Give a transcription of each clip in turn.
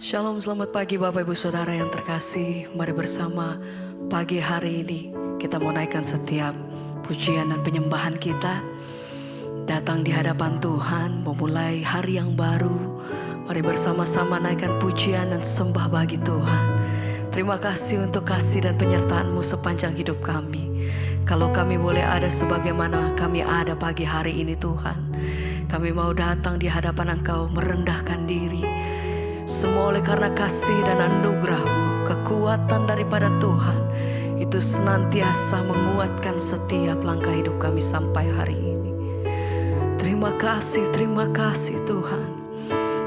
Shalom, selamat pagi Bapak Ibu Saudara yang terkasih. Mari bersama pagi hari ini kita mau naikkan setiap pujian dan penyembahan kita. Datang di hadapan Tuhan, memulai hari yang baru. Mari bersama-sama naikkan pujian dan sembah bagi Tuhan. Terima kasih untuk kasih dan penyertaan-Mu sepanjang hidup kami. Kalau kami boleh ada sebagaimana kami ada pagi hari ini Tuhan, kami mau datang di hadapan Engkau merendahkan diri. Semua oleh karena kasih dan anugerah-Mu, kekuatan daripada Tuhan itu senantiasa menguatkan setiap langkah hidup kami sampai hari ini. Terima kasih Tuhan.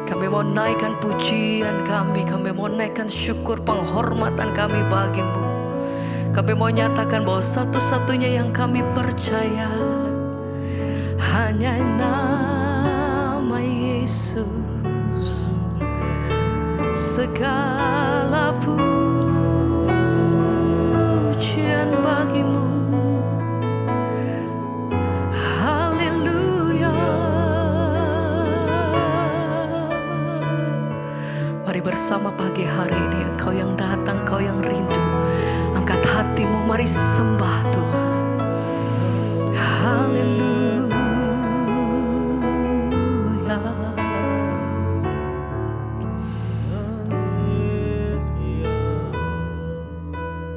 Kami mau naikkan pujian kami mau naikkan syukur penghormatan kami bagi-Mu. Kami mau nyatakan bahwa satu-satunya yang kami percaya hanya nama Yesus. Segala pujian bagi-Mu. Haleluya. Mari bersama pagi hari ini, Engkau yang datang, Engkau yang rindu, angkat hatimu, mari sembah Tuhan. Haleluya.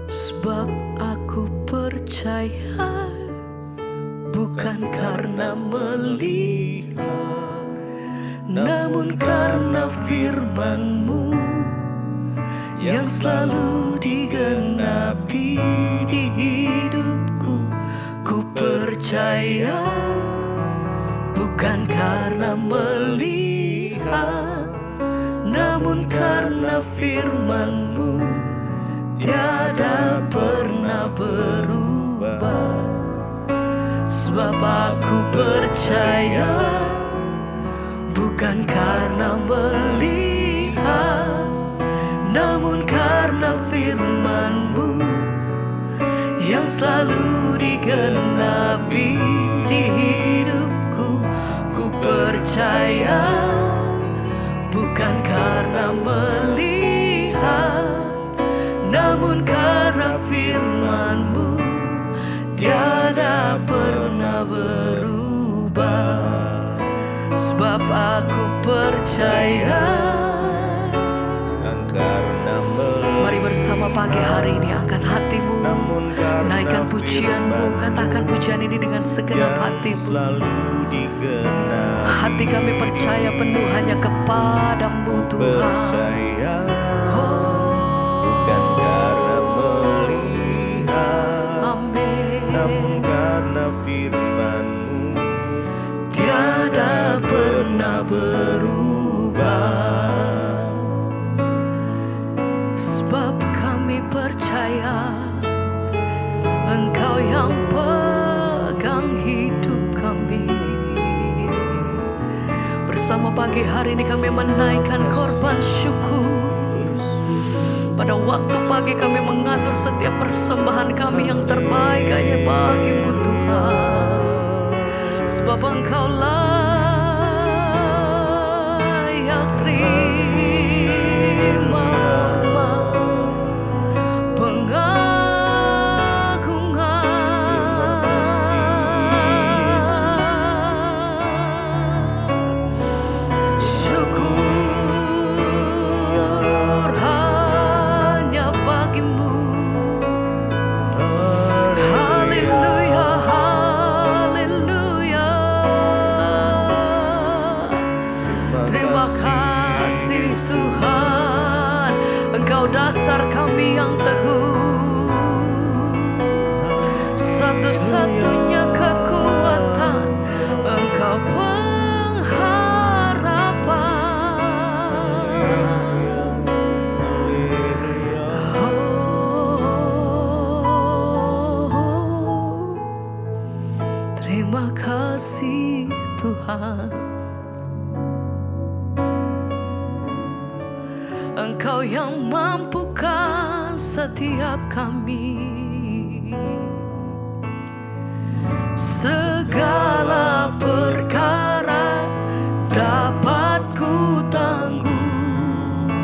Sebab aku percaya, bukan karena melihat, namun karena firman-Mu yang selalu digenapi di hidupku. Ku percaya, bukan karena melihat, namun karena firman-Mu tiada pernah berubah. Sebab aku percaya, bukan karena melihat, namun karena firman-Mu yang selalu digenapi di hidupku. Ku percaya, bukan karena melihat, namun karena firman-Mu tiada pernah berubah. Sebab aku percaya. Mari bersama pagi hari ini angkat hatimu, naikkan pujian-Mu, katakan pujian ini dengan segenap hatimu. Hati kami percaya penuh hanya kepada-Mu Tuhan. Bukan karena melihat, namun karena firman-Mu tiada pernah berubah. Sebab kami percaya, Engkau yang pegang hidup kami. Bersama pagi hari ini kami menaikkan korban syukur. Pada waktu pagi kami mengatur setiap persembahan kami yang terbaik hanya bagi-Mu Tuhan. Sebab Engkau layak terima hormat, pengagungan, syukur hanya bagi-Mu. Haleluya, haleluya. Terima kasih Tuhan, Engkau dasar kami yang teguh, satu-satunya kekuatan, Engkau pengharapan. Terima kasih Tuhan, Engkau yang mampukan setiap kami. Segala perkara dapat ku tanggung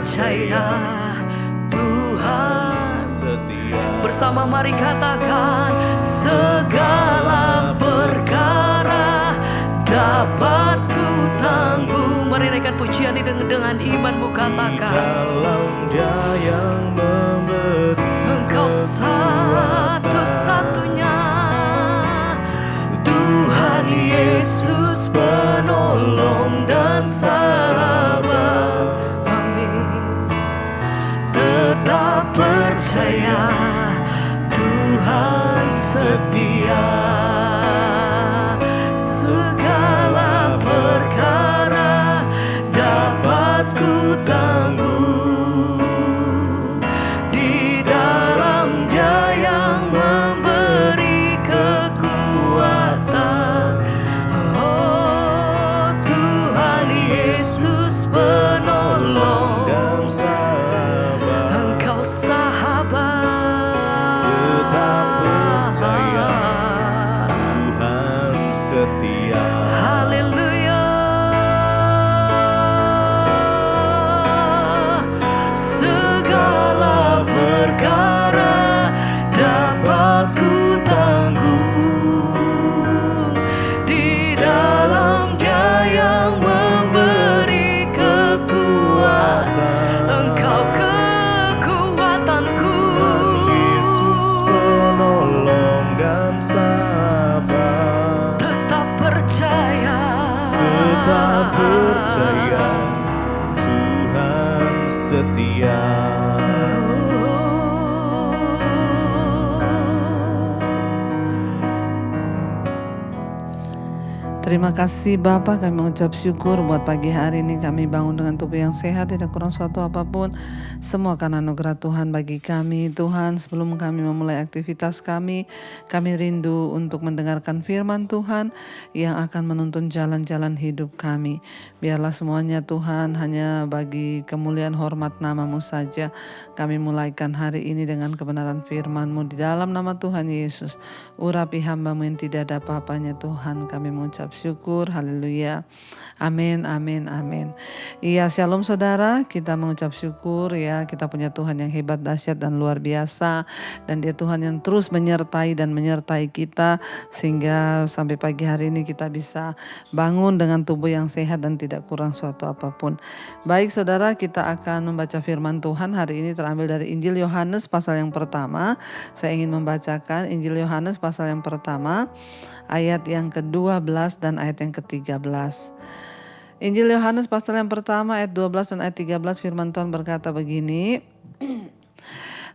percaya Tuhan setia. bersama mari katakan segala perkara dapat ku tanggung. Mari naikkan pujian ini dengan imanmu, katakan Dalam Dia yang memberi Engkau satu-satunya Tuhan Yesus penolong dan sahabat. Amin. Tetap percaya Tuhan setia. Segala perkara dapat ku tanggung di dalam Dia yang memberi kekuatan. Oh, Tuhan Yesus penolong dan sahabat. Engkau sahabat. Tetap percaya Tuhan setia. Haleluya. Segala perkara dapat ku tanggung di dalam Dia yang memberi kekuatan. Engkau kekuatanku. Yesus penolong dan sahabat. Tetap percaya. Tetap percaya Tuhan setia. Terima kasih Bapa, kami mengucap syukur buat pagi hari ini kami bangun dengan tubuh yang sehat, tidak kurang suatu apapun. Semua karena anugerah Tuhan bagi kami. Tuhan, sebelum kami memulai aktivitas kami rindu untuk mendengarkan firman Tuhan yang akan menuntun jalan-jalan hidup kami. Biarlah semuanya Tuhan hanya bagi kemuliaan hormat nama-Mu saja. Kami mulaikan hari ini dengan kebenaran firman-Mu di dalam nama Tuhan Yesus. Urapi hamba-Mu yang tidak ada apa-apanya Tuhan, kami mengucap syukur, haleluya, amin, amin, amin. Iya, shalom saudara, kita mengucap syukur ya, kita punya Tuhan yang hebat, dahsyat dan luar biasa, dan Dia Tuhan yang terus menyertai kita sehingga sampai pagi hari ini kita bisa bangun dengan tubuh yang sehat dan tidak kurang suatu apapun. Baik saudara, kita akan membaca firman Tuhan hari ini terambil dari Injil Yohanes pasal yang pertama. Saya ingin membacakan Injil Yohanes pasal yang pertama, ayat yang ke-12 dan ayat yang ke-13. Injil Yohanes pasal yang pertama ayat 12 dan ayat 13, firman Tuhan berkata begini.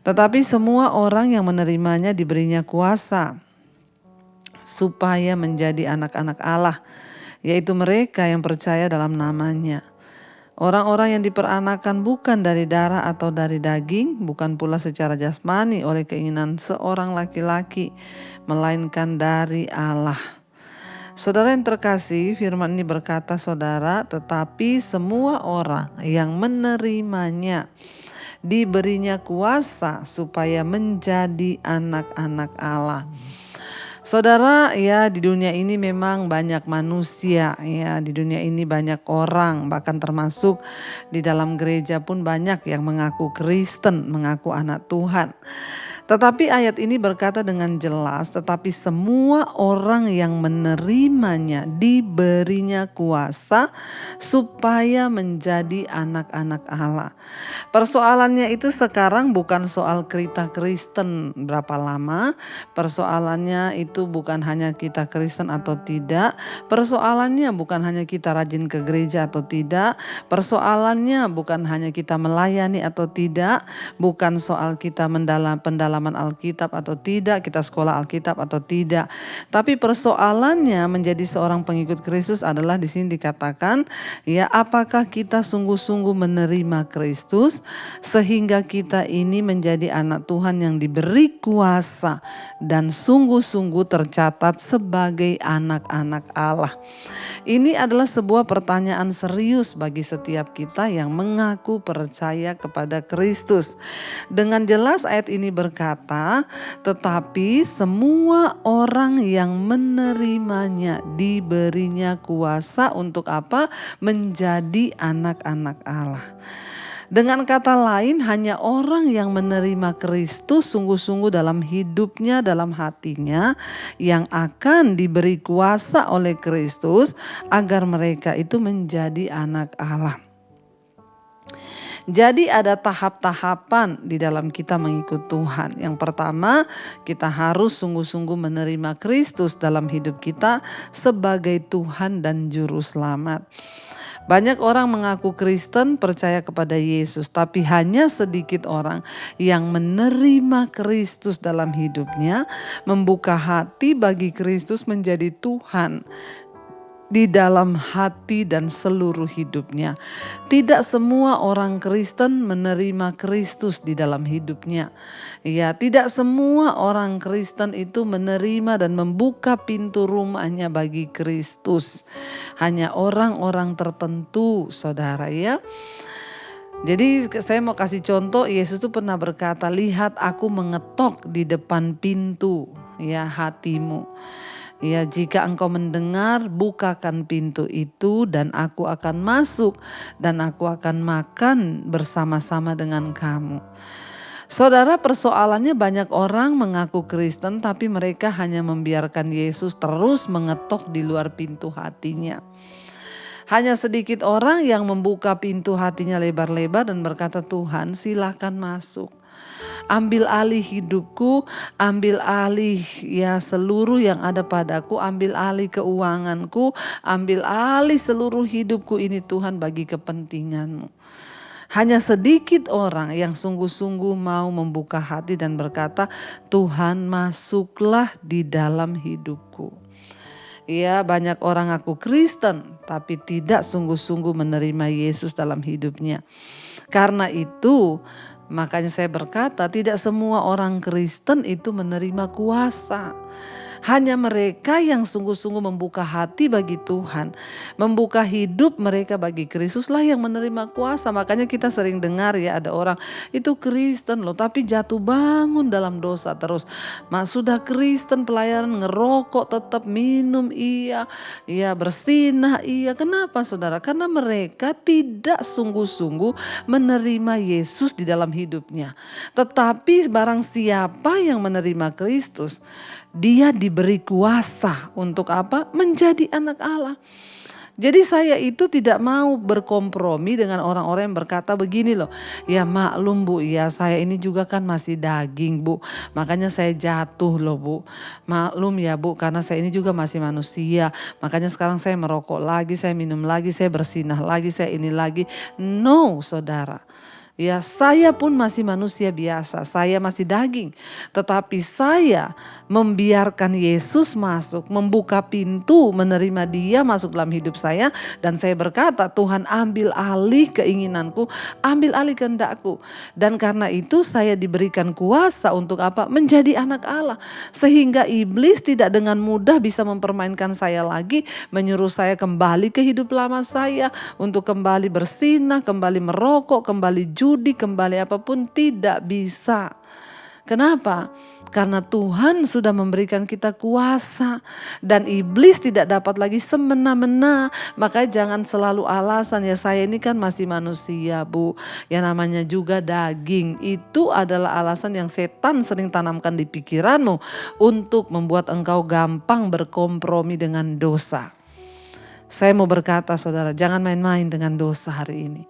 Tetapi semua orang yang menerimanya diberinya kuasa supaya menjadi anak-anak Allah, yaitu mereka yang percaya dalam namanya. Orang-orang yang diperanakan bukan dari darah atau dari daging, bukan pula secara jasmani oleh keinginan seorang laki-laki, melainkan dari Allah. Saudara yang terkasih, firman ini berkata saudara, tetapi semua orang yang menerimanya diberinya kuasa supaya menjadi anak-anak Allah. Saudara, ya di dunia ini memang banyak manusia, ya di dunia ini banyak orang, bahkan termasuk di dalam gereja pun banyak yang mengaku Kristen, mengaku anak Tuhan. Tetapi ayat ini berkata dengan jelas, tetapi semua orang yang menerimanya diberinya kuasa supaya menjadi anak-anak Allah. Persoalannya itu sekarang bukan soal kita Kristen berapa lama, persoalannya itu bukan hanya kita Kristen atau tidak, persoalannya bukan hanya kita rajin ke gereja atau tidak, persoalannya bukan hanya kita melayani atau tidak, bukan soal kita pendalaman Alkitab atau tidak, kita sekolah Alkitab atau tidak. Tapi persoalannya menjadi seorang pengikut Kristus adalah di sini dikatakan, ya apakah kita sungguh-sungguh menerima Kristus sehingga kita ini menjadi anak Tuhan yang diberi kuasa dan sungguh-sungguh tercatat sebagai anak-anak Allah. Ini adalah sebuah pertanyaan serius bagi setiap kita yang mengaku percaya kepada Kristus. Dengan jelas ayat ini berkata, tetapi semua orang yang menerimanya diberinya kuasa untuk apa? Menjadi anak-anak Allah. Dengan kata lain, hanya orang yang menerima Kristus sungguh-sungguh dalam hidupnya, dalam hatinya, yang akan diberi kuasa oleh Kristus agar mereka itu menjadi anak Allah. Jadi ada tahap-tahapan di dalam kita mengikut Tuhan. Yang pertama, kita harus sungguh-sungguh menerima Kristus dalam hidup kita sebagai Tuhan dan Juru Selamat. Banyak orang mengaku Kristen, percaya kepada Yesus, tapi hanya sedikit orang yang menerima Kristus dalam hidupnya, membuka hati bagi Kristus menjadi Tuhan di dalam hati dan seluruh hidupnya. Tidak semua orang Kristen menerima Kristus di dalam hidupnya. Ya, tidak semua orang Kristen itu menerima dan membuka pintu rumahnya bagi Kristus. Hanya orang-orang tertentu, saudara ya. Jadi saya mau kasih contoh, Yesus tuh pernah berkata, "Lihat aku mengetok di depan pintu ya hatimu. Ya, jika engkau mendengar, bukakan pintu itu dan aku akan masuk dan aku akan makan bersama-sama dengan kamu." Saudara, persoalannya banyak orang mengaku Kristen tapi mereka hanya membiarkan Yesus terus mengetok di luar pintu hatinya. Hanya sedikit orang yang membuka pintu hatinya lebar-lebar dan berkata, "Tuhan, silakan masuk. Ambil alih hidupku, ambil alih ya seluruh yang ada padaku, ambil alih keuanganku, ambil alih seluruh hidupku ini Tuhan bagi kepentinganmu." Hanya sedikit orang yang sungguh-sungguh mau membuka hati dan berkata, "Tuhan, masuklah di dalam hidupku." Ya, banyak orang ngaku Kristen tapi tidak sungguh-sungguh menerima Yesus dalam hidupnya. Karena itu makanya saya berkata, tidak semua orang Kristen itu menerima kuasa. Hanya mereka yang sungguh-sungguh membuka hati bagi Tuhan, membuka hidup mereka bagi Kristus lah yang menerima kuasa. Makanya kita sering dengar ya, ada orang itu Kristen loh tapi jatuh bangun dalam dosa terus. Sudah Kristen, pelayanan, ngerokok tetap, minum iya, bersinah iya. Kenapa saudara? Karena mereka tidak sungguh-sungguh menerima Yesus di dalam hidupnya. Tetapi barang siapa yang menerima Kristus, dia diberi kuasa untuk apa? Menjadi anak Allah. Jadi saya itu tidak mau berkompromi dengan orang-orang yang berkata begini loh. "Ya maklum Bu, ya saya ini juga kan masih daging Bu. Makanya saya jatuh loh Bu. Maklum ya Bu, karena saya ini juga masih manusia. Makanya sekarang saya merokok lagi, saya minum lagi, saya bersinah lagi, saya ini lagi." No saudara. Ya, saya pun masih manusia biasa, saya masih daging. Tetapi saya membiarkan Yesus masuk, membuka pintu, menerima dia masuk dalam hidup saya. Dan saya berkata, "Tuhan, ambil alih keinginanku, ambil alih kehendakku." Dan karena itu saya diberikan kuasa untuk apa? Menjadi anak Allah. Sehingga iblis tidak dengan mudah bisa mempermainkan saya lagi, menyuruh saya kembali ke hidup lama saya, untuk kembali bersinah, kembali merokok, kembali judi, kembali apapun, tidak bisa. Kenapa? Karena Tuhan sudah memberikan kita kuasa dan iblis tidak dapat lagi semena-mena. Makanya jangan selalu alasan, "Ya saya ini kan masih manusia Bu, yang namanya juga daging." Itu adalah alasan yang setan sering tanamkan di pikiranmu untuk membuat engkau gampang berkompromi dengan dosa. Saya mau berkata saudara, jangan main-main dengan dosa hari ini.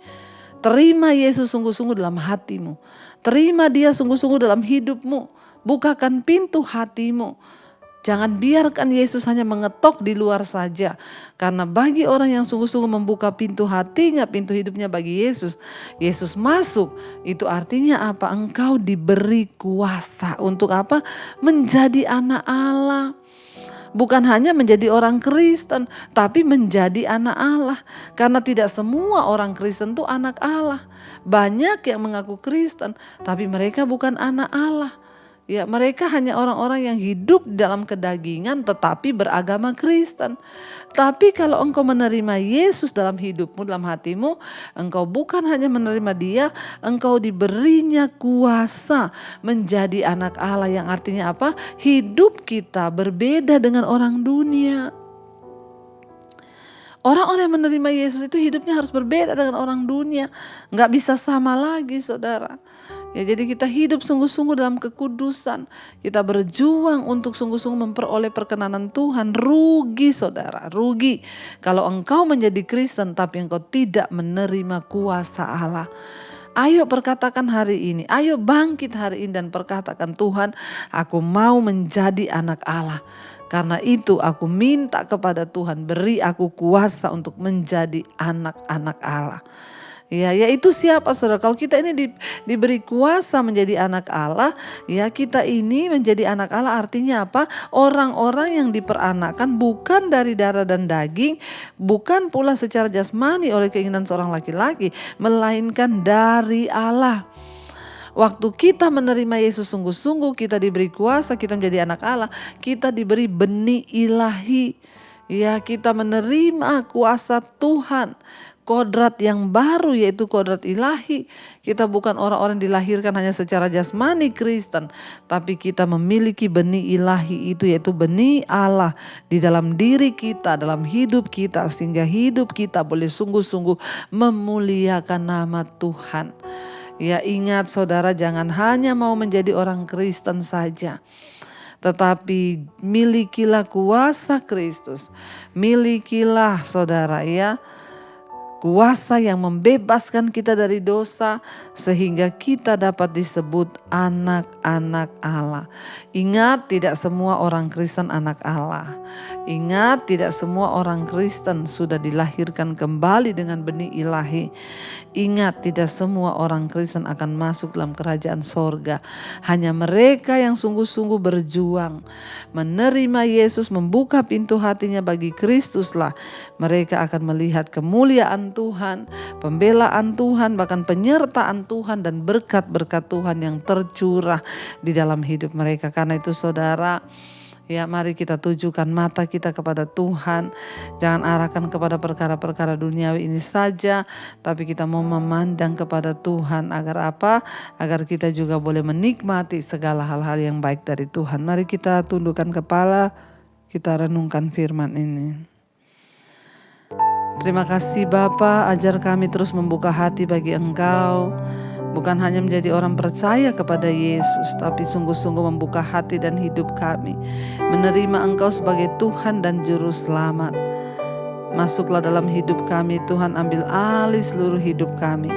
Terima Yesus sungguh-sungguh dalam hatimu. Terima dia sungguh-sungguh dalam hidupmu. Bukakan pintu hatimu. Jangan biarkan Yesus hanya mengetok di luar saja. Karena bagi orang yang sungguh-sungguh membuka pintu hatinya, pintu hidupnya bagi Yesus, Yesus masuk. Itu artinya apa? Engkau diberi kuasa untuk apa? Menjadi anak Allah. Bukan hanya menjadi orang Kristen, tapi menjadi anak Allah. Karena tidak semua orang Kristen itu anak Allah. Banyak yang mengaku Kristen, tapi mereka bukan anak Allah. Ya, mereka hanya orang-orang yang hidup dalam kedagingan tetapi beragama Kristen. Tapi kalau engkau menerima Yesus dalam hidupmu, dalam hatimu, engkau bukan hanya menerima dia, engkau diberinya kuasa menjadi anak Allah, yang artinya apa? Hidup kita berbeda dengan orang dunia. Orang-orang yang menerima Yesus itu hidupnya harus berbeda dengan orang dunia. Nggak bisa sama lagi, saudara. Ya, jadi kita hidup sungguh-sungguh dalam kekudusan. Kita berjuang untuk sungguh-sungguh memperoleh perkenanan Tuhan. Rugi, saudara, rugi. Kalau engkau menjadi Kristen tapi engkau tidak menerima kuasa Allah. Ayo perkatakan hari ini, ayo bangkit hari ini dan perkatakan, Tuhan, aku mau menjadi anak Allah. Karena itu aku minta kepada Tuhan, beri aku kuasa untuk menjadi anak-anak Allah. Ya, yaitu siapa, saudara? Kalau kita ini diberi kuasa menjadi anak Allah, ya kita ini menjadi anak Allah artinya apa? Orang-orang yang diperanakkan bukan dari darah dan daging, bukan pula secara jasmani oleh keinginan seorang laki-laki, melainkan dari Allah. Waktu kita menerima Yesus sungguh-sungguh, kita diberi kuasa, kita menjadi anak Allah, kita diberi benih ilahi. Ya, kita menerima kuasa Tuhan. Kodrat yang baru yaitu kodrat ilahi. Kita bukan orang-orang dilahirkan hanya secara jasmani Kristen, tapi kita memiliki benih ilahi itu, yaitu benih Allah di dalam diri kita, dalam hidup kita, sehingga hidup kita boleh sungguh-sungguh memuliakan nama Tuhan. Ya, ingat saudara, jangan hanya mau menjadi orang Kristen saja, tetapi milikilah kuasa Kristus. Milikilah, saudara, ya, kuasa yang membebaskan kita dari dosa sehingga kita dapat disebut anak-anak Allah. Ingat, tidak semua orang Kristen anak Allah. Ingat, tidak semua orang Kristen sudah dilahirkan kembali dengan benih ilahi. Ingat, tidak semua orang Kristen akan masuk dalam kerajaan sorga. Hanya mereka yang sungguh-sungguh berjuang menerima Yesus, membuka pintu hatinya bagi Kristuslah. Mereka akan melihat kemuliaan Tuhan, pembelaan Tuhan, bahkan penyertaan Tuhan dan berkat-berkat Tuhan yang tercurah di dalam hidup mereka. Karena itu saudara, ya, mari kita tujukan mata kita kepada Tuhan. Jangan arahkan kepada perkara-perkara duniawi ini saja, tapi kita mau memandang kepada Tuhan. Agar apa? Agar kita juga boleh menikmati segala hal-hal yang baik dari Tuhan. Mari kita tundukkan kepala, kita renungkan firman ini. Terima kasih Bapa, ajar kami terus membuka hati bagi Engkau. Bukan hanya menjadi orang percaya kepada Yesus, tapi sungguh-sungguh membuka hati dan hidup kami, menerima Engkau sebagai Tuhan dan Juru Selamat. Masuklah dalam hidup kami Tuhan, ambil alih seluruh hidup kami,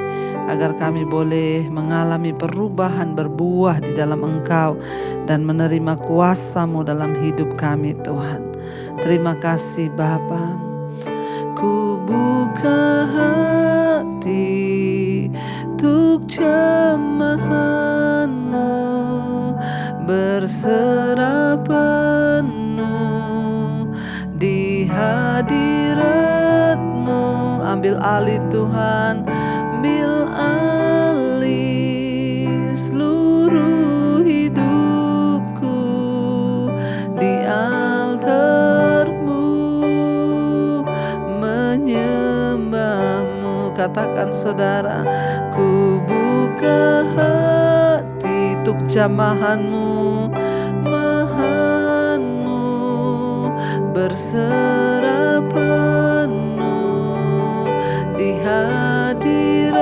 agar kami boleh mengalami perubahan berbuah di dalam Engkau dan menerima kuasa-Mu dalam hidup kami Tuhan. Terima kasih Bapa. Ku buka hati untuk jemahan-Mu, berserah penuh di hadirat-Mu. Ambil alih Tuhan, ambil alih seluruh hidupku di altar-Mu, menyembah-Mu. Katakan saudara, ku buka hati untuk jamahan-Mu, mahan-Mu, berserah penuh di hadirat-Mu.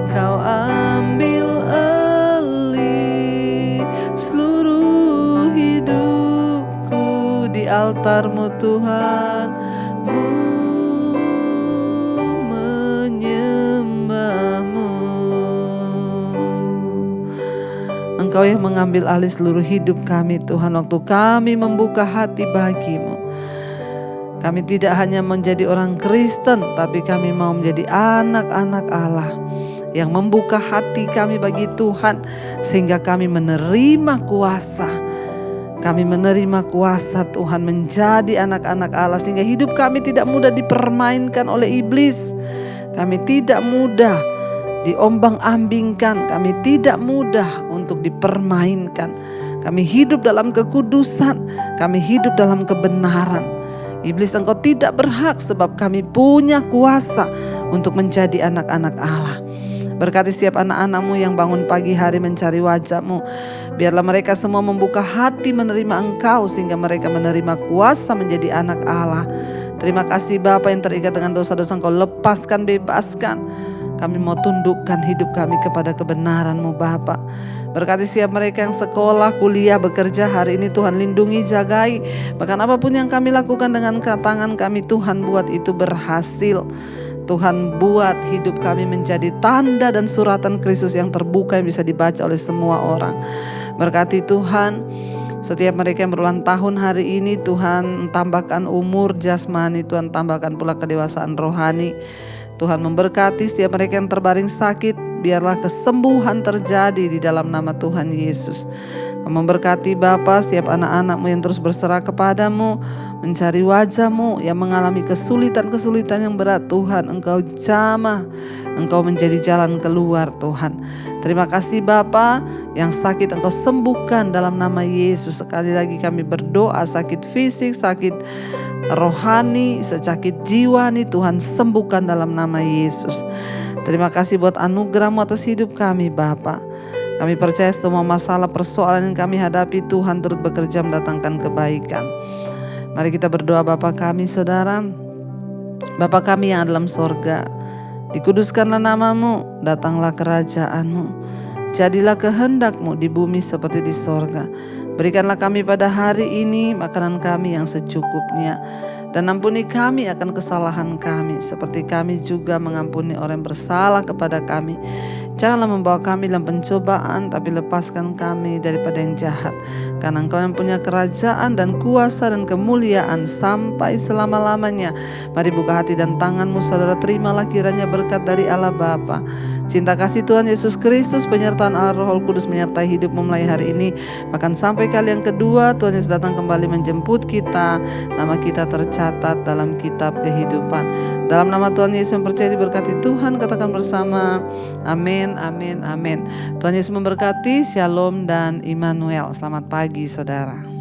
Kau ambil alih seluruh hidupku di altar-Mu Tuhan, menyembah-Mu. Engkau yang mengambil alih seluruh hidup kami Tuhan, waktu kami membuka hati bagi-Mu. Kami tidak hanya menjadi orang Kristen, tapi kami mau menjadi anak-anak Allah yang membuka hati kami bagi Tuhan, sehingga kami menerima kuasa. Kami menerima kuasa Tuhan menjadi anak-anak Allah, sehingga hidup kami tidak mudah dipermainkan oleh iblis. Kami tidak mudah diombang-ambingkan, kami tidak mudah untuk dipermainkan. Kami hidup dalam kekudusan, kami hidup dalam kebenaran. Iblis, engkau tidak berhak, sebab kami punya kuasa untuk menjadi anak-anak Allah. Berkati setiap anak-anak-Mu yang bangun pagi hari mencari wajah-Mu. Biarlah mereka semua membuka hati menerima Engkau sehingga mereka menerima kuasa menjadi anak Allah. Terima kasih Bapa, yang terikat dengan dosa-dosa Engkau lepaskan, bebaskan. Kami mau tundukkan hidup kami kepada kebenaran-Mu Bapa. Berkati setiap mereka yang sekolah, kuliah, bekerja hari ini Tuhan lindungi, jagai. Bahkan apapun yang kami lakukan dengan tangan kami, Tuhan buat itu berhasil. Tuhan buat hidup kami menjadi tanda dan suratan Kristus yang terbuka yang bisa dibaca oleh semua orang. Berkati Tuhan setiap mereka yang berulang tahun hari ini, Tuhan tambahkan umur jasmani, Tuhan tambahkan pula kedewasaan rohani. Tuhan memberkati setiap mereka yang terbaring sakit, biarlah kesembuhan terjadi di dalam nama Tuhan Yesus. Memberkati Bapa setiap anak-anak-Mu yang terus berserah kepadamu, mencari wajah-Mu, yang mengalami kesulitan-kesulitan yang berat. Tuhan, Engkau jamah, Engkau menjadi jalan keluar Tuhan. Terima kasih Bapa, yang sakit Engkau sembuhkan dalam nama Yesus. Sekali lagi kami berdoa, sakit fisik, sakit rohani, sakit jiwa nih Tuhan sembuhkan dalam nama Yesus. Terima kasih buat anugerah-Mu atas hidup kami Bapa. Kami percaya semua masalah persoalan yang kami hadapi Tuhan turut bekerja mendatangkan kebaikan. Mari kita berdoa. Bapa kami Saudara, Bapa kami yang ada dalam sorga, dikuduskanlah nama-Mu, datanglah kerajaan-Mu, jadilah kehendak-Mu di bumi seperti di sorga. Berikanlah kami pada hari ini makanan kami yang secukupnya, dan ampuni kami akan kesalahan kami seperti kami juga mengampuni orang yang bersalah kepada kami. Janganlah membawa kami dalam pencobaan, tapi lepaskan kami daripada yang jahat. Karena Engkau yang punya kerajaan dan kuasa dan kemuliaan sampai selama-lamanya. Mari buka hati dan tangan-Mu Saudara, terimalah kiranya berkat dari Allah Bapa, cinta kasih Tuhan Yesus Kristus, penyertaan Allah Roh Kudus menyertai hidupmu mulai hari ini. Bahkan sampai kali yang kedua Tuhan Yesus datang kembali menjemput kita, nama kita tercatat dalam kitab kehidupan. Dalam nama Tuhan Yesus yang percaya diberkati Tuhan, katakan bersama amin, amin, amin. Tuhan Yesus memberkati. Shalom dan Immanuel. Selamat pagi saudara.